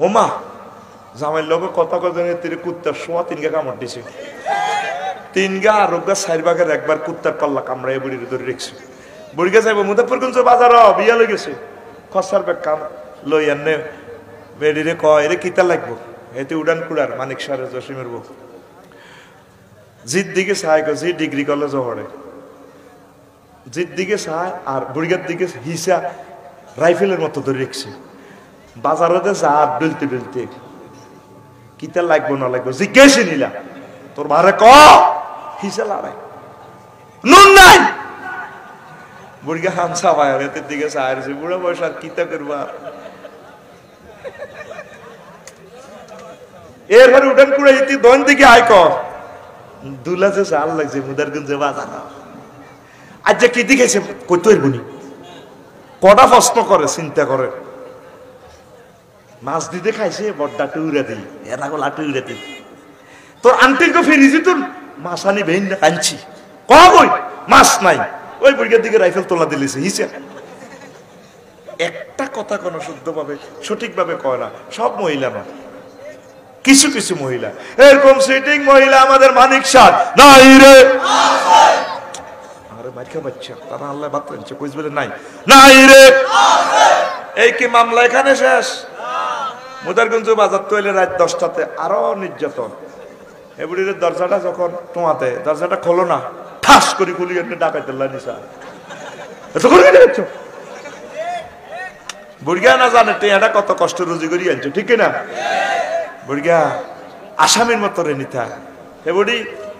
ওমা জামাইয়ের লোক কথা কথা তীরে কুত্তার শোয়া 3 গা কামড় দিছে, 3 গা আরোগ্য 4 ভাগের একবার কুত্তার পাল্লা কামড়া এই বুড়ির ধরে রেখছে। বুড়িকে যাইব মুজাফফরগঞ্জ বাজার বিয়া লই গেছে, খসার ব্যাগ কাম লই আনে বেডিরে কয় রে কিতা লাগবো, এতে উড়ান কুড়ার মানিক সারে জসিমের বউ জিদ দিকে চায়, জি ডিগ্রি কলেজ হরে জিদ দিকে চায় আর বুড়িগার দিকে হিসা রাইফেলের মতো ধরে রেখছে। বাজারতে যা ডুলতে ডুলতে কিতা লাগবো না লাগবো জিজ্ঞেসে নিলা, তোর ভারে ক হিসা লড়াই নুন নাই। বুড়িগা হামসা ভাই এতের দিকে চাইছে, বুড়া বয়স আর কিতা করবা। এরপরে উঠান কুড়ে ইতি দন দিকে আয় কর দুলা যে চাল লাগছে মুদারগঞ্জে বাজার আজ যে কি দিকেছে কই তোর বুনি কটা প্রশ্ন করে চিন্তা করে। মাছ দিতে খাইছে বড্ডা টুইরা দিই এরা গোলা টুইরা দিই, তোর আন্টিকে ফিরিছি তোর মাছ আনি বেইন আনছি কই মাছ নাই, ওই বুড়ির দিকে রাইফেল তোলা দিলেছে হিসে। একটা কথা কোন শুদ্ধভাবে সঠিকভাবে কয় না, সব মহিলা না, কিছু কিছু মহিলা এরকম সিটিং মহিলা আমাদের মানিক সার নাই রে, আরে মাইকা বাচ্চা তারা আল্লাহ বাত করছে কইস বলে নাই নাই রে। এই কি মামলা এখানে শেষ? মুদারগঞ্জ বাজার তৈলে রাত 10টাতে আরো নির্যাতন। এbuড়ির দরজাটা যখন তোমাতে দরজাটা খোলো না ঠাস করে খুলি এনে ডাকাইতে নিসা এত করে দেখছো বুড়িয়া না জানে টেয়াটা কত কষ্ট রুজি করি আনছো ঠিক না। বুড়িয়া আসামির মতো রে নিতা এ বুড়ি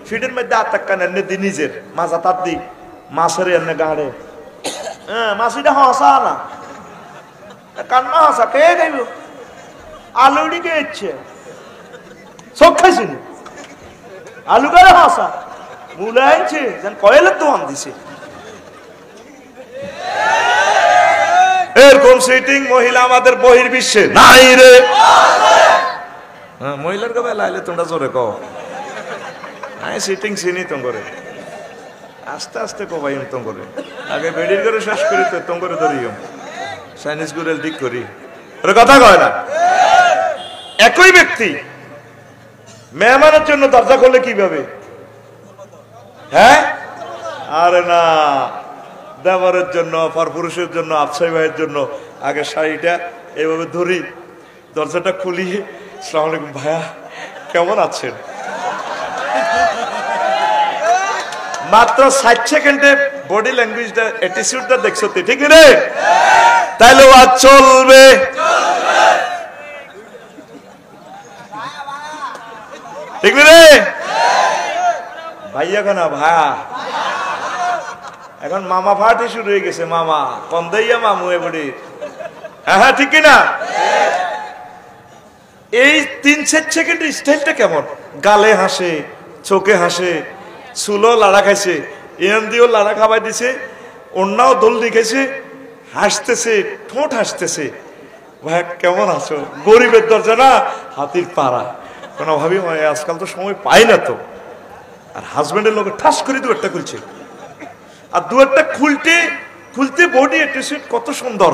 ফিডের মধ্যে আত্মাক্কান এনে দি নিজের মাজা তার দি মাছের এনে গাড়ে হ্যাঁ মাছিটা হসা না কান্না হসা কে গাইব আলুড়ি কে ইচ্ছে সব খাইছিনি আলু গাড়ে হসা মুলা আনছে যেন কয়েলের দোয়ান দিছে। এরকম সিটিং মহিলা আমাদের বহির্বিশ্বে নাই রে। হ্যাঁ মহিলার কবে লাইলে তোমরা জোরে কও নাই সিটিং চিনি তো করে আস্তে আস্তে কবাই তো করে আগে বেডির করে শেষ করি তো তোম করে ধরিও চাইনিজ গুরেল ঠিক করি কথা কয় না। একই ব্যক্তি মেহমানের জন্য দরজা খুললে কিভাবে হ্যাঁ আরে না দেবরের জন্য পরপুরুষের জন্য আফসাই ভাইয়ের জন্য আগে শাড়িটা এইভাবে ধরি দরজাটা খুলি আসসালামু আলাইকুম ভাইয়া কেমন আছেন মাত্র 60 সেকেন্ডে বডি ল্যাঙ্গুয়েজটা অ্যাটিটিউডটা দেখছো তো ঠিক রে তাইলে আজ চলবে ঠিক রে ভাইয়া কেনা ভাইয়া এখন মামা ফাটি শুরু হয়ে গেছে মামা কম দইয়া মামু এবড়ি হ্যাঁ ঠিক না। এই 3-4 সেকেন্ড স্টাইলটা কেমন গালে হাসে চোখে হাসে চুলো লাড়া খাইছে এন দিয়েও লাড়া খাওয়াই দিছে অন্যাও দোল লিখেছে হাসতেছে ঠোঁট হাসতেছে ভাই কেমন আছো গরিবের দরজা না হাতির পাড়া কোনো ভাবি আজকাল তো সময় পাই না তো আর হাজবেন্ডের লোক ঠাস করে দুয়ারটা খুলছে আর দুয়ারটা খুলতে খুলতে বডি অ্যাটিটিউড কত সুন্দর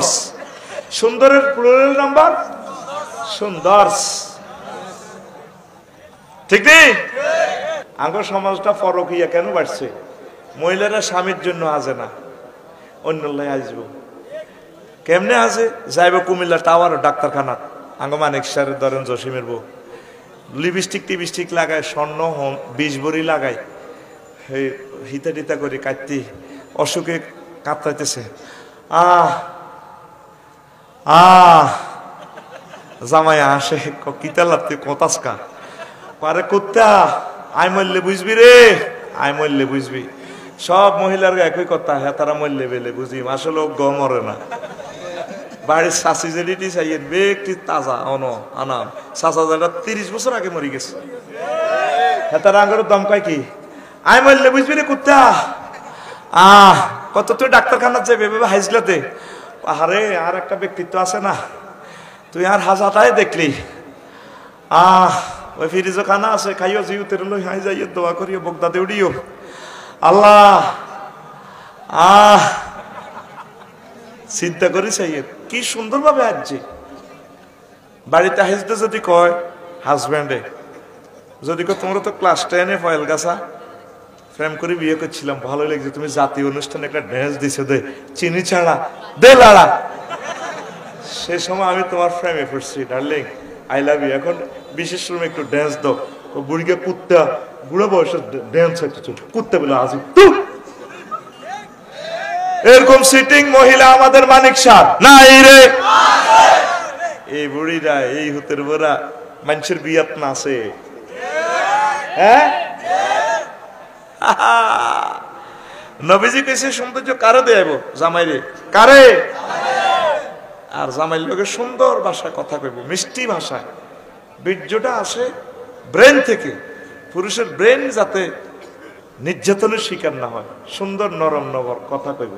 সুন্দরের প্লুরাল নাম্বার সুন্দর ঠিক নেই। আঙ্গ সমাজটা ফরকিয়া কেন বাড়ছে মহিলারা স্বামীর জন্য আসে না অন্য লাই আসবো কেমনে আসে যাইব কুমিল্লা টাওয়ার ডাক্তারখানা আঙ্গ মানিক স্যারের ধরেন জসিমের বউ লিপস্টিক টিপস্টিক লাগায় স্বর্ণ 20 ভরি লাগায় হিতা টিতা করে কাটতি অসুখে কাঁপতাইতেছে জামাই আসে কিতা লাগতে কতাসকা পারে কুত্তা আই মরলে বুঝবি রে আই মরলে বুঝবি সব মহিলার একই কথা হ্যাঁ তারা মরলে বেলে বুঝি আসলে গ মরে না বাড়ির শাশি জেডিটি চাইয়ের ব্যক্তি তাজা আনাম চাচা যেটা 30 বছর আগে মরে গেছে হ্যাঁ তারা আঙ্গের দমকায় কি আই মরলে বুঝবি রে কুত্তা কত তুই ডাক্তারখানা যাবে ভেবে হাইজলাতে আরে আর একটা ব্যক্তিত্ব আছে না তুই আর হাজাটাই দেখলি ওই ফিরিজ খানা আছে খাইও জিউতের লই হাই যাইয়ে দোয়া করিও বগদা দেউড়িও আল্লাহ চিন্তা করি চাইয়ে কি সুন্দর ভাবে আসছে বাড়িতে হাসতে যদি কয় হাজব্যান্ডে যদি কয় তোমরা তো ক্লাস 10-এ ফয়েল গাছা প্রেম করে বিয়ে করছিলাম, ভালো লাগছে, তুমি জাতীয় অনুষ্ঠানে একটা ড্যান্স দিছো, দে চিনি ছাড়া দে লাড়া, সে সময় আমি তোমার প্রেমে পড়ছি ডার্লিং, আই লাভ ইউ, এখন বিশেষ সময় একটু ড্যান্স দাও। বুড়িকে কুত্তা, বুড়ো বয়সে ড্যান্স হচ্ছে কুত্তা বলে আজি। এরকম সিটিং মহিলা আমাদের মানিক সাহ নাই রে। এই বুড়িরা এই হুতের বোরা মানুষের বিয়াত না আছে, হ্যাঁ নবীজি কইছে সৌন্দর্য কারে দেব? জামাইরে। কারে? আর জামাইর লোকের সুন্দর ভাষায় কথা কইব, মিষ্টি ভাষায়। বীর্যটা আসে ব্রেন থেকে, পুরুষের ব্রেন যাতে নির্যাতনের শিকার না হয়, সুন্দর নরম নবর কথা কইব।